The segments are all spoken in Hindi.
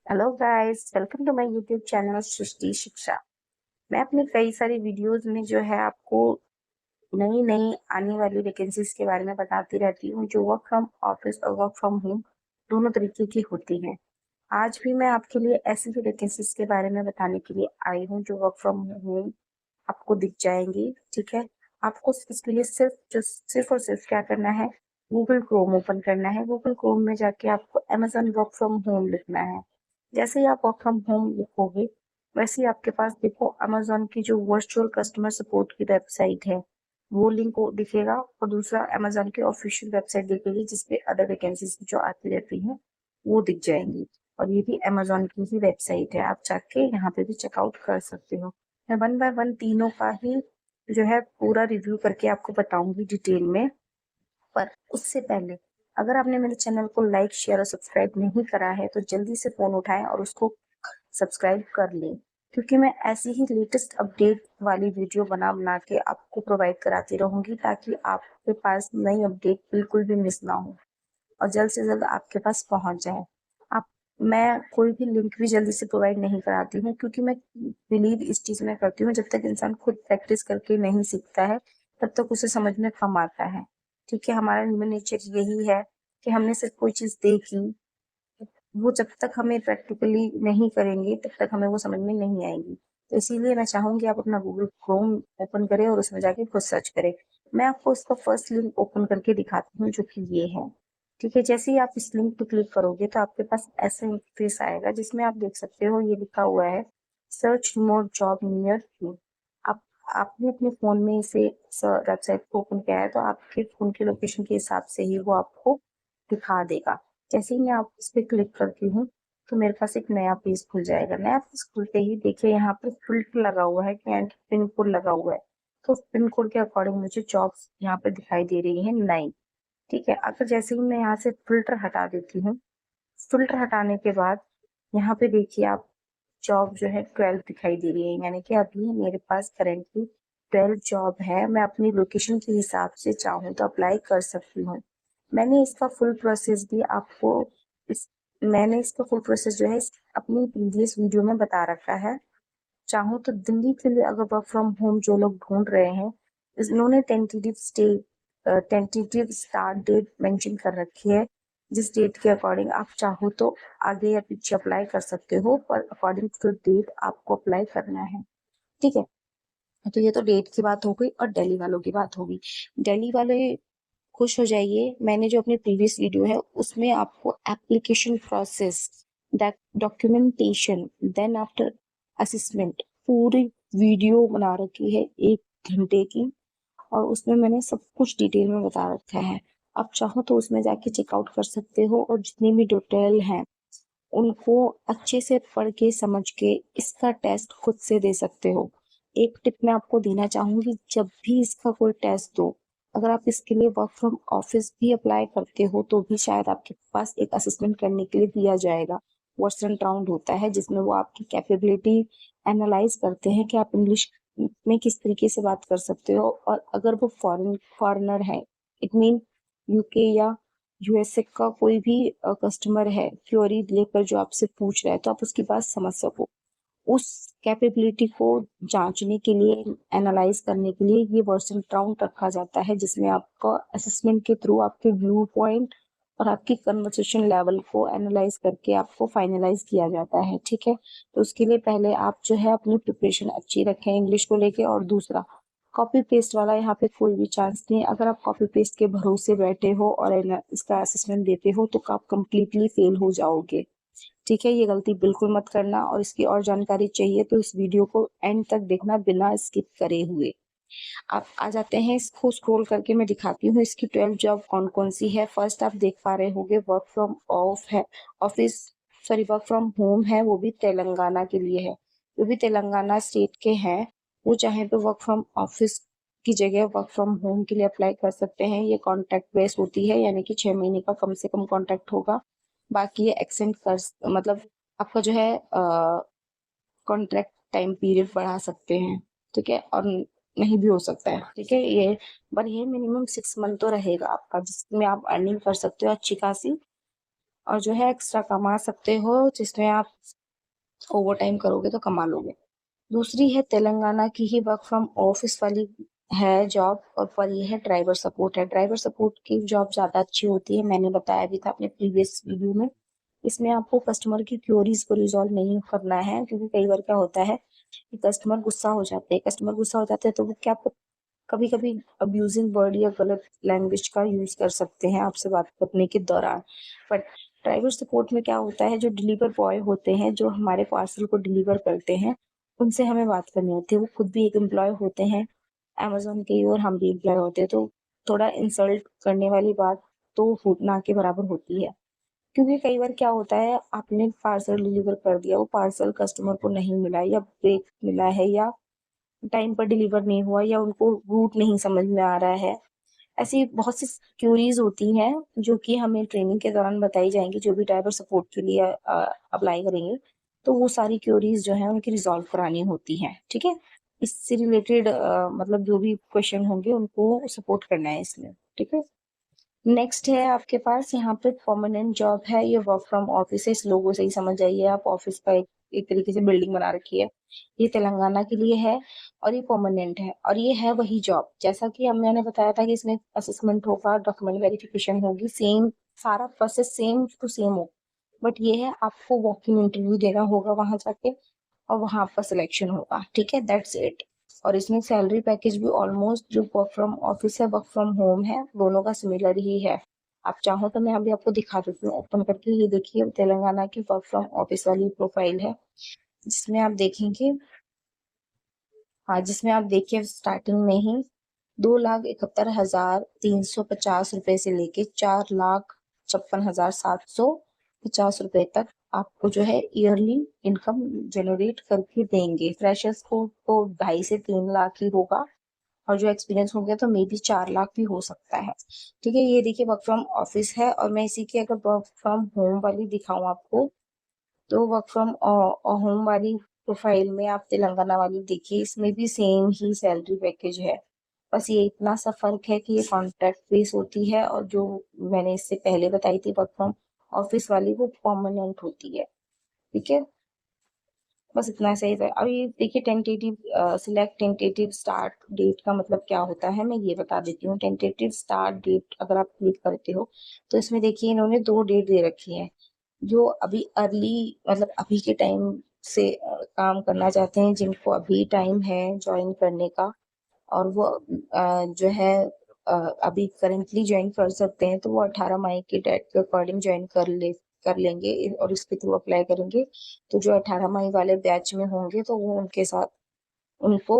Hello guys, welcome to my YouTube channel Srishti Shiksha. मैं अपनी कई सारी वीडियोस में जो है आपको नई नई आने वाली वैकेंसीज के बारे में बताती रहती हूँ, जो वर्क फ्रॉम ऑफिस और वर्क फ्रॉम होम दोनों तरीके की होती हैं। आज भी मैं आपके लिए ऐसी ही वैकेंसीज के बारे में बताने के लिए आई हूँ जो वर्क फ्रॉम होम आपको दिख जाएंगी। ठीक है, आपको इसके लिए सिर्फ और सिर्फ क्या करना है, गूगल क्रोम ओपन करना है। गूगल क्रोम में जाके आपको अमेजन वर्क फ्रॉम होम लिखना है। जैसे ही आप वर्क फ्रॉम होम लिखोगे, वैसे ही आपके पास देखो अमेजोन की जो वर्चुअल कस्टमर सपोर्ट की वेबसाइट है, वो लिंक दिखेगा, और दूसरा अमेजोन की ऑफिशियल वेबसाइट दिखेगी जिसपे अदर वैकेंसीज जो आती रहती हैं वो दिख जाएंगी। और ये भी अमेजोन की ही वेबसाइट है, आप जाके यहाँ पे भी चेकआउट कर सकते हो। मैं वन बाय वन तीनों का ही जो है पूरा रिव्यू करके आपको बताऊंगी डिटेल में। पर उससे पहले अगर आपने मेरे चैनल को लाइक शेयर और सब्सक्राइब नहीं करा है तो जल्दी से फोन उठाएं और उसको सब्सक्राइब कर लें, क्योंकि मैं ऐसी ही लेटेस्ट अपडेट वाली वीडियो बना बना के आपको प्रोवाइड कराती रहूंगी, ताकि आपके पास नई अपडेट बिल्कुल भी मिस ना हो और जल्द से जल्द आपके पास पहुंच जाए। आप मैं कोई भी लिंक भी जल्दी से प्रोवाइड नहीं कराती हूँ, क्योंकि मैं बिलीव इस चीज में करती हूँ, जब तक इंसान खुद प्रैक्टिस करके नहीं सीखता है तब तक उसे समझ में कम आता है। ठीक है, हमारा ह्यूमन नेचर यही है कि हमने सिर्फ कोई चीज देखी, वो जब तक हमें प्रैक्टिकली नहीं करेंगे तब तक हमें वो समझ में नहीं आएगी। तो इसीलिए मैं चाहूंगी आप अपना गूगल क्रोम ओपन करें और उसमें जाके खुद सर्च करें। मैं आपको इसका फर्स्ट लिंक ओपन करके दिखाती हूँ, जो कि ये है। ठीक है, जैसे ही आप इस लिंक पे क्लिक करोगे तो आपके पास ऐसा इंटरफेस आएगा, जिसमें आप देख सकते हो ये लिखा हुआ है search more job near you. आप आपने अपने फोन में इसे वेबसाइट को ओपन किया है तो आपके फोन की लोकेशन के हिसाब से ही वो आपको दिखा देगा। जैसे ही मैं आप इस पे क्लिक करती हूँ तो मेरे पास एक नया पेज खुल जाएगा। नया पेज खुलते ही देखिए यहाँ पे फिल्टर लगा हुआ है कि पिन कोड लगा हुआ है, तो पिन कोड के अकॉर्डिंग मुझे जॉब्स यहाँ पे दिखाई दे रही है नई। ठीक है, अगर जैसे ही मैं यहाँ से फिल्टर हटा देती हूँ, फिल्टर हटाने के बाद यहाँ पे देखिए आप जॉब जो है 12 दिखाई दे रही है, यानी कि अभी मेरे पास करेंटली 12 जॉब है। मैं अपनी लोकेशन के हिसाब से चाहूँ तो अप्लाई कर सकती हूँ। मैंने इसका फुल प्रोसेस भी आपको इस मैंने इसका फुल प्रोसेस जो है अपनी प्रीवियस वीडियो में बता रखा है। चाहूँ तो दिल्ली के लिए अगर वर्क फ्रॉम होम जो लोग ढूंढ रहे हैं, इन्होंने टेंटेटिव स्टार्ट डेट मेंशन कर रखी है, जिस डेट के अकॉर्डिंग आप चाहो तो आगे या पीछे अप्लाई कर सकते हो, पर अकॉर्डिंग टू डेट आपको अप्लाई करना है। ठीक है, तो ये तो डेट की बात हो गई और दिल्ली वालों की बात होगी। दिल्ली वाले खुश हो जाइए, मैंने जो अपनी प्रीवियस वीडियो है उसमें आपको application process, documentation, then after assessment पूरी वीडियो बना रखी है 1 घंटे की, और उसमें मैंने सब कुछ डिटेल में बता रखा है। आप चाहो तो उसमें जाके चेकआउट कर सकते हो और जितनी भी डिटेल है उनको अच्छे से पढ़ के समझ के इसका टेस्ट खुद से दे सकते हो। एक टिप मैं आपको देना चाहूंगी, जब भी इसका कोई टेस्ट दो, अगर आप इसके लिए वर्क फ्रॉम ऑफिस भी अप्लाई करते हो तो भी शायद आपके पास एक असेसमेंट करने के लिए दिया जाएगा। वर्सन राउंड होता है जिसमें वो आपकी कैपेबिलिटी एनालाइज करते हैं कि आप इंग्लिश में किस तरीके से बात कर सकते हो, और अगर वो फॉरेनर है, इट मीन यूके या यूएसए का कोई भी कस्टमर है, क्वेरी लेकर जो आपसे पूछ रहा है, तो आप उसकी बात समझ सको। उस कैपेबिलिटी को जांचने के लिए, एनालाइज करने के लिए ये वर्सन राउंड रखा जाता है, जिसमें आपका असेसमेंट के थ्रू आपके व्यू पॉइंट और आपकी कन्वर्सेशन लेवल को एनालाइज करके आपको फाइनलाइज किया जाता है। ठीक है, तो उसके लिए पहले आप जो है अपनी प्रिपरेशन अच्छी रखें इंग्लिश को लेके, और दूसरा कॉपी पेस्ट वाला यहाँ पे कोई भी चांस नहीं है। अगर आप कॉपी पेस्ट के भरोसे बैठे हो और इसका असेसमेंट देते हो तो आप कंप्लीटली फेल हो जाओगे। ठीक है, ये गलती बिल्कुल मत करना, और इसकी और जानकारी चाहिए तो इस वीडियो को एंड तक देखना बिना स्किप करे हुए। आप आ जाते हैं, इसको स्क्रॉल करके मैं दिखाती हूँ इसकी 12 जॉब कौन कौन सी है। फर्स्ट आप देख पा रहे होंगे वर्क फ्रॉम ऑफ है, office, sorry work from home है, वो भी तेलंगाना के लिए है। जो भी तेलंगाना स्टेट के हैं वो चाहे तो वर्क फ्रॉम ऑफिस की जगह वर्क फ्रॉम होम के लिए अप्लाई कर सकते हैं। ये कॉन्ट्रैक्ट बेस होती है, यानी कि 6 महीने का कम से कम कॉन्ट्रैक्ट होगा। बाकी ये एक्सटेंड कर मतलब आपका जो है कॉन्ट्रैक्ट टाइम पीरियड बढ़ा सकते हैं। ठीक है, और नहीं भी हो सकता है। ठीक है, ये पर ये मिनिमम 6 मंथ तो रहेगा आपका, जिसमें आप अर्निंग कर सकते हो अच्छी खासी। और जो है एक्स्ट्रा कमा सकते हो, जिसमें आप ओवर टाइम करोगे तो कमा लोगे। दूसरी है तेलंगाना की ही वर्क फ्रॉम ऑफिस वाली है जॉब, और पर ये है ड्राइवर सपोर्ट है। ड्राइवर सपोर्ट की जॉब ज़्यादा अच्छी होती है, मैंने बताया भी था अपने प्रीवियस वीडियो में। इसमें आपको कस्टमर की क्वेरीज को रिजॉल्व नहीं करना है, क्योंकि कई बार क्या होता है कि कस्टमर गुस्सा हो जाते हैं। कस्टमर गुस्सा हो जाते हैं तो वो क्या कभी कभी अब्यूजिंग वर्ड या गलत लैंग्वेज का यूज कर सकते हैं आपसे बात करने के दौरान। बट ड्राइवर सपोर्ट में क्या होता है, जो डिलीवर बॉय होते हैं, जो हमारे पार्सल को डिलीवर करते हैं, उनसे हमें बात करनी होती है। वो खुद भी एक एम्प्लॉय होते हैं अमेजोन के, और हम भी एम्प्लॉय होते हैं, तो थोड़ा इंसल्ट करने वाली बात तो ना के बराबर होती है। क्योंकि कई बार क्या होता है, आपने पार्सल डिलीवर कर दिया, वो पार्सल कस्टमर को नहीं मिला, या ब्रेक मिला है, या टाइम पर डिलीवर नहीं हुआ, या उनको रूट नहीं समझ में आ रहा है। ऐसी बहुत सी क्यूरीज होती हैं जो कि हमें ट्रेनिंग के दौरान बताई जाएंगी, जो भी ड्राइवर सपोर्ट के लिए अप्लाई करेंगे। तो वो सारी क्यूरीज जो है उनकी रिजॉल्व करानी होती हैं, ठीक है। इससे रिलेटेड मतलब जो भी क्वेश्चन होंगे उनको सपोर्ट करना है इसमें, ठीक है। नेक्स्ट है आपके पास यहाँ पे परमानेंट जॉब है, ये वर्क फ्रॉम ऑफिस है। इस लोगों से ही समझ जाइए आप, ऑफिस का एक तरीके से बिल्डिंग बना रखी है। ये तेलंगाना के लिए है और ये परमानेंट है, और ये है वही जॉब जैसा कि हम मैंने बताया था कि इसमें असेसमेंट होगा, डॉक्यूमेंट वेरिफिकेशन होगी, सेम सारा प्रोसेस सेम टू सेम हो। बट ये है आपको वॉक इन इंटरव्यू देना होगा वहां जाके, और वहां आपका सिलेक्शन होगा, ठीक है, दैट्स इट। और इसमें सैलरी पैकेज भी ऑलमोस्ट जो वर्क फ्रॉम ऑफिस है, वर्क फ्रॉम होम है, दोनों का सिमिलर ही है। आप चाहो तो मैं अभी आपको दिखा देती हूँ ओपन करके। ये देखिए तेलंगाना की वर्क फ्रॉम ऑफिस वाली प्रोफाइल है, जिसमें आप देखेंगे, हाँ, जिसमें आप देखिए स्टार्टिंग में ही 2,71,350 रुपए से लेके 4,56,750 रुपए तक आपको जो है ईयरली इनकम जनरेट करके देंगे। फ्रेशर्स को तो 2.5 से 3 लाख ही होगा, और जो एक्सपीरियंस हो गया तो मे बी 4 लाख भी हो सकता है, ठीक है। ये देखिए वर्क फ्रॉम ऑफिस है। और मैं इसी की अगर वर्क फ्रॉम होम वाली दिखाऊं आपको, तो वर्क फ्रॉम होम वाली प्रोफाइल में आप तेलंगाना वाली देखिए, इसमें भी सेम ही सैलरी पैकेज है। बस ये इतना सा फर्क है कि ये कॉन्ट्रैक्ट बेस होती है, और जो मैंने इससे पहले बताई थी वर्क फ्रॉम ऑफिस वाली, वो परमानेंट होती है, ठीक है। बस इतना सही है। अब ये देखिए tentative select tentative start date का मतलब क्या होता है, मैं ये बता देती हूँ। टेंटेटिव स्टार्ट डेट अगर आप क्लिक करते हो तो इसमें देखिए इन्होंने 2 डेट दे रखी है। जो अभी अर्ली मतलब अभी के टाइम से काम करना चाहते हैं, जिनको अभी टाइम है ज्वाइन करने का, और वो जो है अभी करेंटली ज्वाइन कर सकते हैं, तो वो 18 मई की डेट के अकॉर्डिंग ज्वाइन कर लेंगे और इसके थ्रू अप्लाई करेंगे। तो जो 18 मई वाले बैच में होंगे तो वो उनके साथ उनको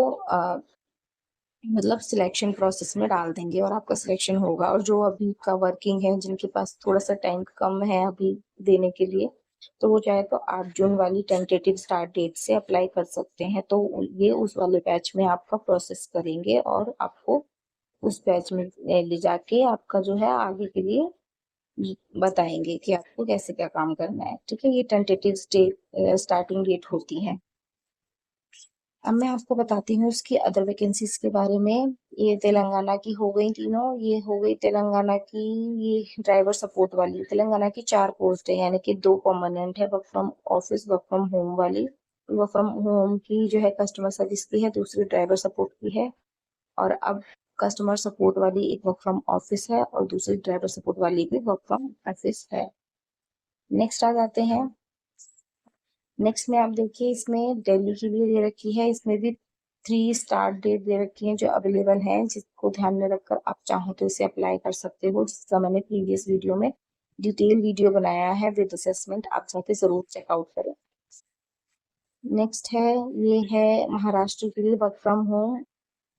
मतलब सिलेक्शन प्रोसेस में डाल देंगे, और आपका सिलेक्शन होगा। और जो अभी का वर्किंग है, जिनके पास थोड़ा सा टाइम कम है अभी देने के लिए, तो वो चाहे तो 8 जून वाली टेंटेटिव स्टार्ट डेट से अप्लाई कर सकते हैं। तो ये उस वाले बैच में आपका प्रोसेस करेंगे, और आपको उस बैच में ले जाके आपका जो है आगे के लिए बताएंगे कि आपको कैसे क्या काम करना है, ठीक है। ये टेंटेटिव स्टार्टिंग डेट होती है। अब मैं आपको बताती हूँ उसकी अदर वैकेंसीज के बारे में। ये तेलंगाना की हो गई तीनों, ये हो गई तेलंगाना की। ये ड्राइवर सपोर्ट वाली तेलंगाना की 4 पोस्ट है, यानी कि 2 परमानेंट है, work from office work from home वाली। वर्क फ्रॉम होम की जो है कस्टमर सर्विस की है, दूसरी ड्राइवर सपोर्ट की है। और अब कस्टमर सपोर्ट वाली एक वर्क फ्रॉम ऑफिस है, और दूसरी ड्राइवर सपोर्ट वाली भी वर्क फ्रॉम ऑफिस है। नेक्स्ट आ जाते हैं। नेक्स्ट में आप देखिए इसमें दिल्ली के लिए दे रखी है, इसमें भी 3 स्टार्ट डेट दे रखी है जो अवेलेबल है, जिसको ध्यान में रखकर आप चाहो तो इसे अप्लाई कर सकते हो, जिसका मैंने प्रीवियस वीडियो में डिटेल वीडियो बनाया है विद असेसमेंट, आप चाहते जरूर चेकआउट करें। नेक्स्ट है, ये है महाराष्ट्र के लिए work from home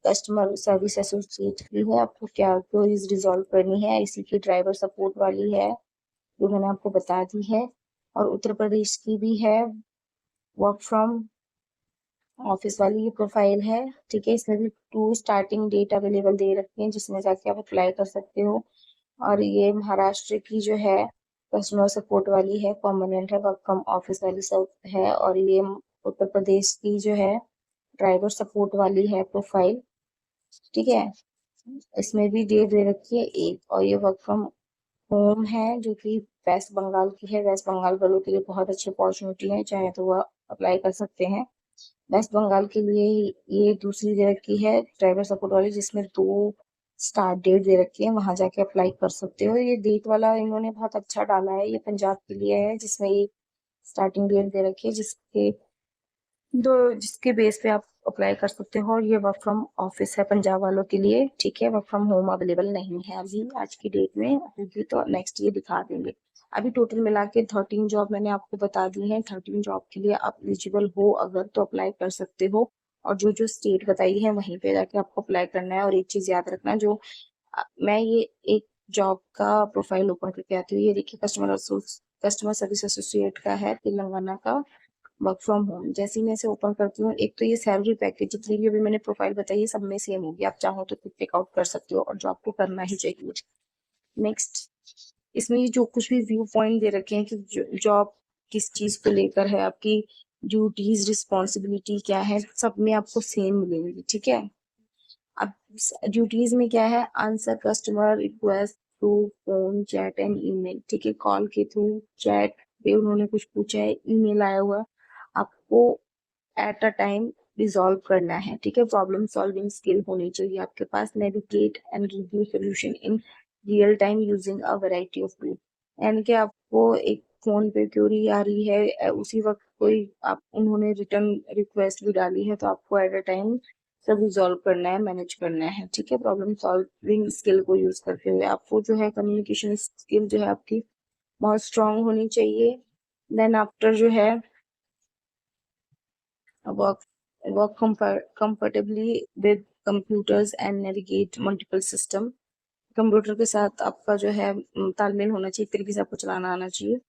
customer service associate की है। आपको क्या क्वेरीज रिजॉल्व करनी है, इसी की ड्राइवर सपोर्ट वाली है, जो मैंने आपको बता दी है। और उत्तर प्रदेश की भी है वर्क फ्रॉम ऑफिस वाली ये प्रोफाइल है, ठीक है। इसमें भी 2 स्टार्टिंग डेट अवेलेबल दे रखी है, जिसमें जाके आप अप्लाई कर सकते हो। और ये महाराष्ट्र की जो है कस्टमर सपोर्ट वाली है, परमानेंट है, वर्क फ्रॉम ऑफिस वाली सब है। और ये उत्तर प्रदेश की जो है ड्राइवर सपोर्ट वाली है प्रोफाइल, ठीक है। इसमें भी डेट दे रखी है एक, और ये वर्क फ्रॉम होम है, जो कि वेस्ट बंगाल की है। वेस्ट बंगाल वालों के लिए बहुत अच्छी अपॉर्चुनिटी है, चाहे तो वह अप्लाई कर सकते हैं। वेस्ट बंगाल के लिए ये दूसरी जगह की है ड्राइवर सपोर्ट वाली, जिसमें 2 स्टार्ट डेट दे रखी है, वहां जाके अप्लाई कर सकते हो। ये डेट वाला इन्होंने बहुत अच्छा डाला है, ये पंजाब के लिए है, जिसमें ये स्टार्टिंग डेट दे रखी है, जिसके बेस पे आप अप्लाई कर सकते हो। और ये वर्क फ्रॉम ऑफिस है पंजाब वालों के लिए, ठीक है। वर्क फ्रॉम होम अवेलेबल नहीं है अभी आज की डेट में, होगी तो नेक्स्ट ये दिखा देंगे। अभी टोटल मिला के 13 जॉब मैंने आपको बता दी है। 13 जॉब के लिए आप एलिजिबल हो अगर तो अप्लाई कर सकते हो, और जो जो स्टेट बताई है वहीं पे जाके आपको अप्लाई करना है। और एक चीज याद रखना, जो मैं ये एक जॉब का प्रोफाइल ओपन करके आती हूँ, ये देखिए कस्टमर सर्विस एसोसिएट का है, तेलंगाना का, वर्क फ्रॉम होम। जैसे ही मैं इसे ओपन करती हूँ, एक तो ये सैलरी पैकेज जितनी भी अभी मैंने प्रोफाइल बताई है सब में सेम होगी, आप चाहो तो खुद पिकआउट कर सकते हो, और जो आपको करना ही चाहिए। नेक्स्ट, इसमें ये जो कुछ भी व्यू पॉइंट दे रखे हैं कि जॉब किस चीज को लेकर है, आपकी ड्यूटीज रिस्पॉन्सिबिलिटी क्या है, सब में आपको सेम मिलेंगी, ठीक है। अब ड्यूटीज में क्या है, answer customer request through phone chat and email, ठीक है। कॉल के थ्रू, चैट पे उन्होंने कुछ पूछा है, ईमेल आया हुआ, आपको एट अ टाइम रिजॉल्व करना है, ठीक है। प्रॉब्लम सॉल्विंग स्किल होनी चाहिए आपके पास। Navigate and review solution in real time using a variety of tool, यानी कि आपको एक फोन पे क्वेरी आ रही है, उसी वक्त कोई आप उन्होंने रिटर्न रिक्वेस्ट भी डाली है, तो आपको एट अ टाइम सब रिजॉल्व करना है, मैनेज करना है, ठीक है। प्रॉब्लम सॉल्विंग स्किल को यूज करते हुए आपको जो है कम्युनिकेशन स्किल जो है आपकी बहुत स्ट्रांग होनी चाहिए। देन आफ्टर जो है work work comfortably with computers and navigate multiple system। Computer के साथ आपका जो है तालमेल होना चाहिए, एक तरीके से आपको चलाना आना चाहिए।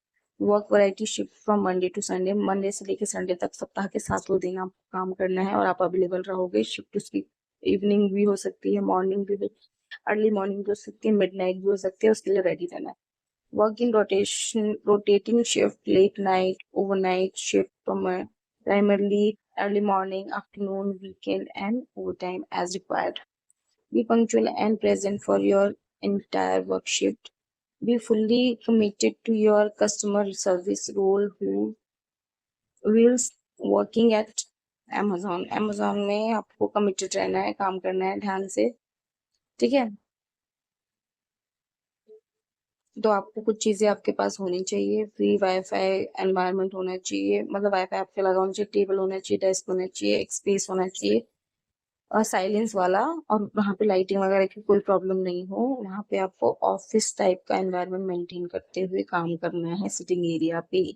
Work variety shift from Monday to Sunday, Monday से लेकर संडे तक सप्ताह के 7 दिन आप काम करना है और आप अवेलेबल रहोगे। शिफ्ट उसकी इवनिंग भी हो सकती है, मॉर्निंग भी, अर्ली मॉर्निंग भी हो सकती है, मिडनाइट भी हो सकती है, उसके लिए रेडी रहना है। Work in rotating shift, late night, overnight shift from primarily early morning, afternoon, weekend, and overtime as required. Be punctual and present for your entire work shift. Be fully committed to your customer service role who wills working at Amazon। Amazon में आपको committed रहना है, काम करना है ध्यान से, ठीक है। तो आपको कुछ चीजें आपके पास होनी चाहिए, फ्री वाईफाई एनवायरनमेंट होना चाहिए, मतलब वाईफाई आपके लगा होना चाहिए, टेबल होना चाहिए, डेस्क होना चाहिए, एक स्पेस होना चाहिए और साइलेंस वाला, और वहाँ पे लाइटिंग वगैरह की कोई प्रॉब्लम नहीं हो। वहाँ पे आपको ऑफिस टाइप का एनवायरनमेंट मेंटेन करते हुए काम करना है, सिटिंग एरिया पे,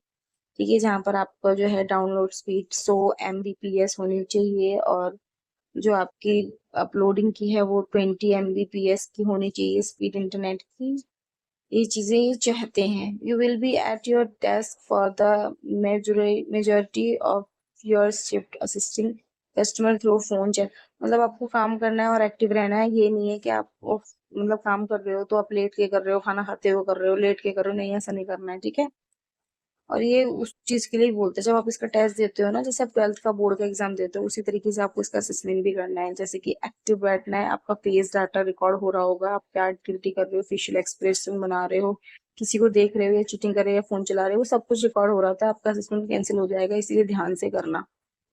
ठीक है, जहाँ पर आपका जो है डाउनलोड स्पीड 100 Mbps होनी चाहिए, और जो आपकी अपलोडिंग की है वो 20 Mbps की होनी चाहिए स्पीड इंटरनेट की। ये चीजें ये चाहते हैं। You will be at your desk for the majority of your shift, assisting customer through phone chat, मतलब आपको काम करना है और एक्टिव रहना है। ये नहीं है कि आप मतलब काम कर रहे हो तो आप लेट के कर रहे हो, खाना खाते हुए कर रहे हो, लेट के कर रहे हो, नहीं, ऐसा नहीं करना है, ठीक है। और ये उस चीज के लिए बोलते हैं, जब आप इसका टेस्ट देते हो ना, जैसे आप 12th का बोर्ड का एग्जाम देते हो, उसी तरीके से आपको इसका असेसमेंट भी करना है। जैसे कि एक्टिव बैठना है, आपका फेस डाटा रिकॉर्ड हो रहा होगा, आप क्या एक्टिविटी कर रहे हो, फेशियल एक्सप्रेशन बना रहे हो, किसी को देख रहे हो या चीटिंग कर रहे हो या फोन चला रहे हो, सब कुछ रिकॉर्ड हो रहा था, आपका असेसमेंट कैंसिल हो जाएगा, इसीलिए ध्यान से करना,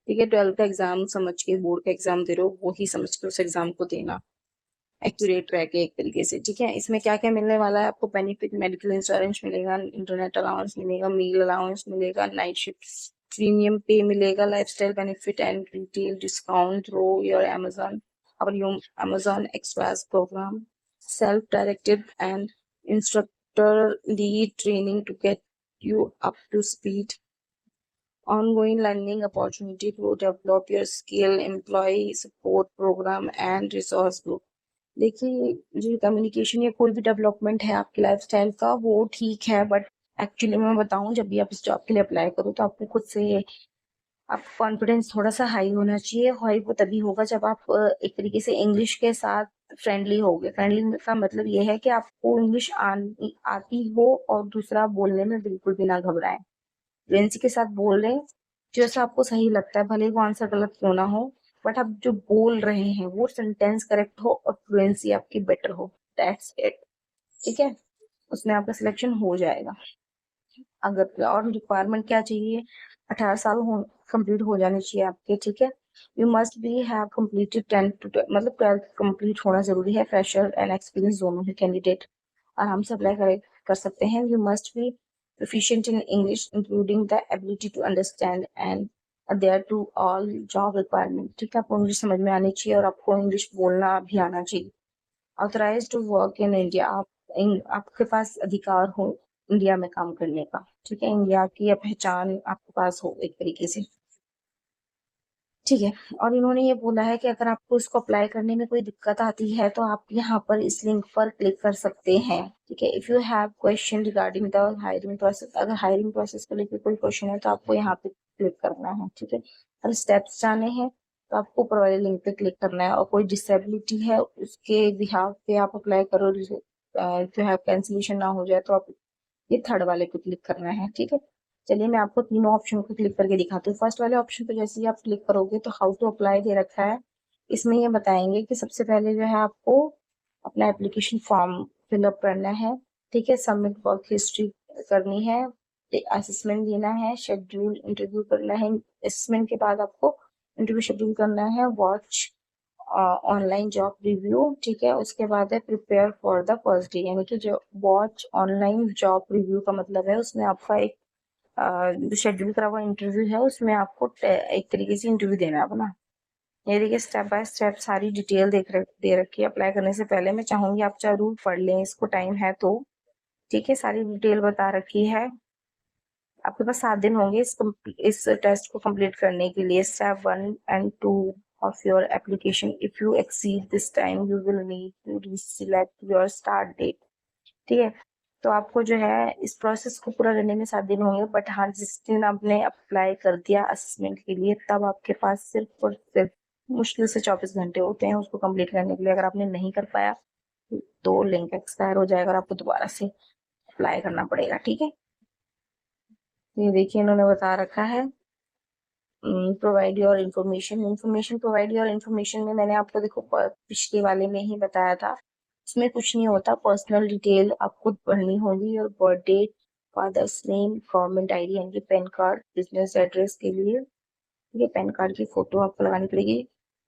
ठीक है। 12th का एग्जाम समझ के, बोर्ड का एग्जाम दे रहे हो वही समझ के उस एग्जाम को देना, एक्यूरेट रह के एक तरीके से, ठीक है। इसमें क्या क्या मिलने वाला है आपको, बेनिफिट, मेडिकल इंश्योरेंस मिलेगा, इंटरनेट अलाउंस मिलेगा, मील अलाउंस मिलेगा, नाइट शिफ्ट प्रीमियम पे मिलेगा, lifestyle benefit and retail discount through your Amazon, और your Amazon express program, self directed and instructor led training to get you up to speed, ongoing learning opportunity to develop your skill, employee support program and resource group। देखिए, जो कम्युनिकेशन या कोई भी डेवलपमेंट है आपकी लाइफस्टाइल का वो ठीक है, बट एक्चुअली मैं बताऊं, जब भी आप इस जॉब के लिए अप्लाई करो तो आपको खुद से आपका कॉन्फिडेंस थोड़ा सा हाई होना चाहिए। हाई वो तभी होगा जब आप एक तरीके से इंग्लिश के साथ फ्रेंडली होगे। फ्रेंडली का मतलब ये है कि आपको इंग्लिश आती हो, और दूसरा बोलने में बिल्कुल भी ना घबराएं, फ्लुएंसी के साथ बोल रहे हैं, जैसा आपको सही लगता है, भले वो आंसर गलत क्यों ना हो, बट आप जो बोल रहे हैं वो सेंटेंस करेक्ट हो और फ्लुएंसी आपकी बेटर हो, दैट्स इट, ठीक है। उसमें आपका सिलेक्शन हो जाएगा। अगर और रिक्वायरमेंट क्या चाहिए, 18 साल हो कंप्लीट हो जाने चाहिए आपके, ठीक है। You must be have completed 10 to मतलब 12th कंप्लीट होना जरूरी है। फ्रेशर एंड एक्सपीरियंस दोनों ही कैंडिडेट आराम से अप्लाई कर सकते हैं। You must B proficient in English, including the ability to understand and adhere to all job requirement। ठीक है, आपको इंग्लिश समझ में आनी चाहिए और आपको इंग्लिश बोलना भी आना चाहिए। Authorise to work in India, आपके पास अधिकार हो इंडिया में काम करने का, ठीक है। इंडिया की पहचान आपके पास हो एक तरीके से, ठीक है। और इन्होंने ये बोला है कि अगर आपको इसको अप्लाई करने में कोई दिक्कत आती है तो आप यहाँ पर इस लिंक पर क्लिक कर सकते हैं, ठीक है। If you have question regarding the hiring process, अगर हायरिंग प्रोसेस को लेकर कोई क्वेश्चन है तो आपको यहाँ पे क्लिक करना है, ठीक है। अगर स्टेप्स जाने हैं तो आपको ऊपर वाले लिंक पे क्लिक करना है। और कोई डिसेबिलिटी है उसके बिहाफ पे आप अप्लाई करो, जो है कैंसिलेशन ना हो जाए, तो आप ये थर्ड वाले पे क्लिक करना है, ठीक है। चलिए मैं आपको तीनों ऑप्शन को क्लिक करके दिखाती हूँ। फर्स्ट वाले ऑप्शन पे जैसे ही आप क्लिक करोगे तो हाउ टू अप्लाई दे रखा है। इसमें ये बताएंगे कि सबसे पहले जो है आपको अपना एप्लीकेशन फॉर्म फिलअप करना है, ठीक है। सबमिट वर्क हिस्ट्री करनी है, असेसमेंट देना है, शेड्यूल इंटरव्यू करना है। असेसमेंट के बाद आपको इंटरव्यू शेड्यूल करना है। वॉच ऑनलाइन जॉब रिव्यू, ठीक है। उसके बाद है prepare for the first day, यानी कि जो वॉच ऑनलाइन जॉब रिव्यू का मतलब है उसमें आपका एक जो शेड्यूल करा हुआ इंटरव्यू है उसमें आपको एक तरीके से इंटरव्यू देना है अपना। ये देखिए स्टेप बाय स्टेप सारी डिटेल दे रखी है। अप्लाई करने से पहले मैं चाहूंगी आप जरूर पढ़ लें, इसको टाइम है तो, ठीक है। सारी डिटेल बता रखी है। आपके पास 7 दिन होंगे इस टेस्ट को कंप्लीट करने के लिए। Step 1 and 2 of your application, if you exceed this time you will need to reselect your start date, ठीक है। तो आपको जो है इस प्रोसेस को पूरा करने में 7 दिन होंगे, बट हाँ जिस दिन आपने अप्लाई कर दिया असेसमेंट के लिए तब आपके पास सिर्फ और सिर्फ मुश्किल से 24 घंटे होते हैं उसको कंप्लीट करने के लिए। अगर आपने नहीं कर पाया तो लिंक एक्सपायर हो जाएगा और आपको दोबारा से अप्लाई करना पड़ेगा, ठीक है। ये देखिए इन्होंने बता रखा है provide your information provide your information में मैंने आपको देखो पिछले वाले में ही बताया था, इसमें कुछ नहीं होता। पर्सनल डिटेल आपको भरनी होगी और birth date, father's name, government ID यानी पैन कार्ड, बिजनेस एड्रेस के लिए ये पैन कार्ड की फोटो आपको लगानी पड़ेगी।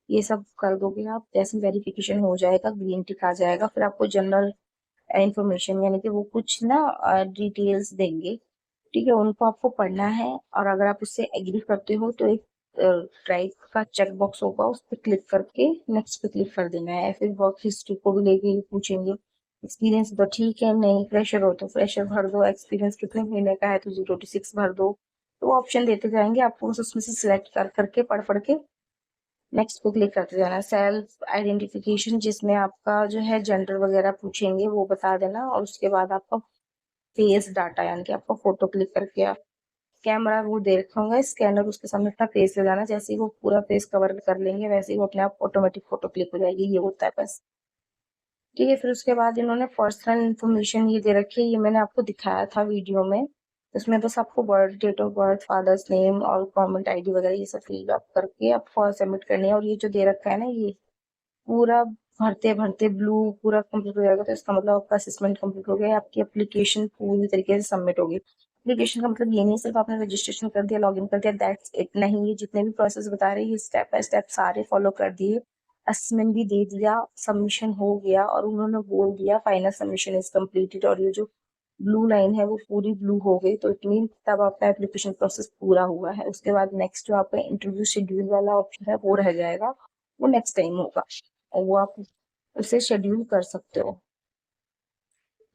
ये सब कर दोगे आप, जैसे वेरिफिकेशन हो जाएगा ग्रीन टिक आ जाएगा, फिर आपको जनरल इंफॉर्मेशन यानी कि वो कुछ ना डिटेल्स देंगे, ठीक है। उनको आपको पढ़ना है और अगर आप उससे एग्री करते हो तो एक ड्राइव का चेक बॉक्स होगा उस पर क्लिक करके नेक्स्ट पे क्लिक कर देना है। फिर वर्क हिस्ट्री को भी लेके पूछेंगे। एक्सपीरियंस तो ठीक है, नहीं फ्रेशर हो तो फ्रेशर भर दो, एक्सपीरियंस कितने महीने का है तो 0 to 6 भर दो। तो ऑप्शन देते जाएंगे, आपको उसमें से सिलेक्ट कर करके पढ़ के नेक्स्ट पे क्लिक करते जाना। सेल्फ आइडेंटिफिकेशन जिसमें आपका जो है जेंडर वगैरह पूछेंगे वो बता देना, और उसके बाद आपका फेस डाटा यानी कि आपका फोटो क्लिक करके आप कैमरा वो दे रखा होगा स्कैनर, उसके सामने अपना फेस ले जाना। जैसे ही वो पूरा फेस कवर कर लेंगे वैसे ही वो अपने आप ऑटोमेटिक फोटो क्लिक हो जाएगी, ये होता है बस, ठीक है। फिर उसके बाद इन्होंने पर्सनल इन्फॉर्मेशन ये दे रखी है, ये मैंने आपको दिखाया था वीडियो में। उसमें बस आपको birth, date of birth, father's name और गवर्नमेंट आईडी वगैरह ये सब फिल अप करके आपको सबमिट करनी है। और ये जो दे रखा है ना ये पूरा भरते भरते ब्लू पूरा कंप्लीट हो जाएगा तो इसका मतलब आपका असेसमेंट कंप्लीट हो गया, आपकी एप्लीकेशन पूरी तरीके से सबमिट होगी। एप्लीकेशन का मतलब ये नहीं सिर्फ आपने रजिस्ट्रेशन कर दिया, लॉगिन कर दिया, दैट्स इट नहीं। ये जितने भी प्रोसेस बता रहे हैं ये स्टेप बाय स्टेप सारे फॉलो कर दिए, असेसमेंट भी दे दिया, सबमिशन हो गया और उन्होंने बोल दिया फाइनल सबमिशन इज कम्प्लीटेड। और ये जो ब्लू लाइन है वो पूरी ब्लू हो गई तो इट मीन तब आपका एप्लीकेशन प्रोसेस पूरा हुआ है। उसके बाद नेक्स्ट जो आपका इंटरव्यू शेड्यूल वाला ऑप्शन है वो रह जाएगा, वो नेक्स्ट टाइम होगा और वो आप उसे शेड्यूल कर सकते हो।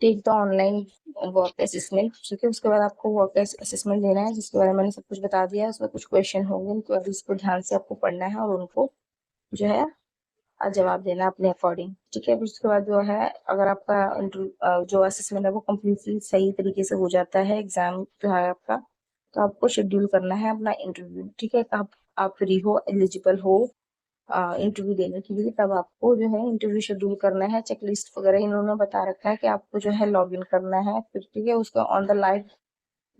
Take the online work assessment, ठीक है। उसके बाद आपको वर्क असेसमेंट देना है जिसके बारे में मैंने सब कुछ बता दिया है। उसमें कुछ क्वेश्चन होंगे उनको उसको ध्यान से आपको पढ़ना है और उनको जो है जवाब देना अपने अकॉर्डिंग, ठीक है। फिर उसके बाद जो है अगर आपका जो असेसमेंट है वो कम्प्लीटली सही तरीके से हो जाता है, एग्जाम जो है आपका, तो आपको शेड्यूल करना है अपना इंटरव्यू, ठीक है। आप फ्री हो, एलिजिबल हो इंटरव्यू देने के लिए, तब आपको जो है इंटरव्यू शेड्यूल करना है। चेकलिस्ट वगैरह इन्होंने बता रखा है कि आपको जो है लॉग इन करना है, फिर ठीक है। उसका on the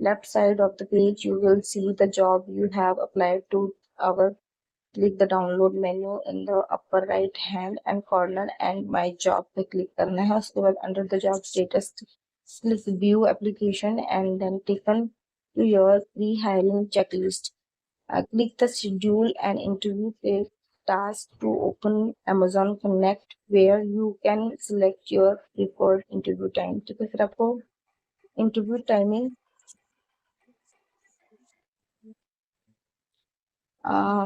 left side of the page you will see the job you have applied to our, click the download menu in the upper right hand and corner and my job पे क्लिक करना है। उसके बाद under the job status Click view application and then taken to your pre-hiring checklist. Click the schedule and interview task to open Amazon Connect where you can select your preferred interview time. ठीक है, फिर आपको इंटरव्यू टाइमिंग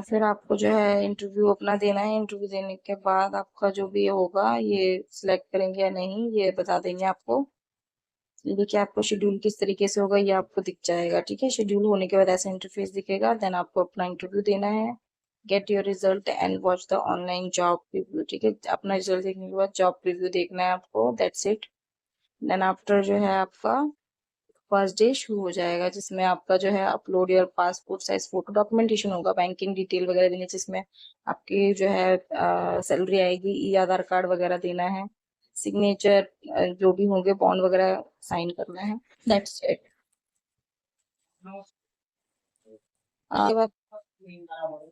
फिर आपको जो है इंटरव्यू अपना देना है। इंटरव्यू देने के बाद आपका जो भी होगा ये सिलेक्ट करेंगे या नहीं ये बता देंगे आपको। देखिए आपको शेड्यूल किस तरीके से होगा ये आपको दिख जाएगा। ठीक है, शेड्यूल होने के बाद ऐसा इंटरफेस दिखेगा। देन आपको अपना इंटरव्यू देना है। Get your result and watch the online job review. ठीक है, अपना रिजल्ट देखने के बाद जॉब रिव्यू देखना है आपको। That's it. देन आफ्टर जो है आपका फर्स्ट डे शुरू हो जाएगा जिसमें आपका जो है upload your passport size photo documentation होगा, बैंकिंग डिटेल वगैरह देनी, जिसमें आपकी जो है सैलरी आएगी, ई आधार कार्ड वगैरह देना है, सिग्नेचर जो भी होंगे बॉन्ड वगैरह साइन करना है। That's it. उसके बाद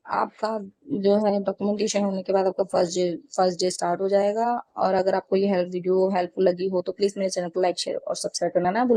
आपका जो है डॉक्यूमेंटेशन होने के बाद आपका फर्स्ट डे स्टार्ट हो जाएगा। और अगर आपको ये हेल्प वीडियो हेल्पफुल लगी हो तो प्लीज मेरे चैनल को लाइक शेयर और सब्सक्राइब करना ना भूलें।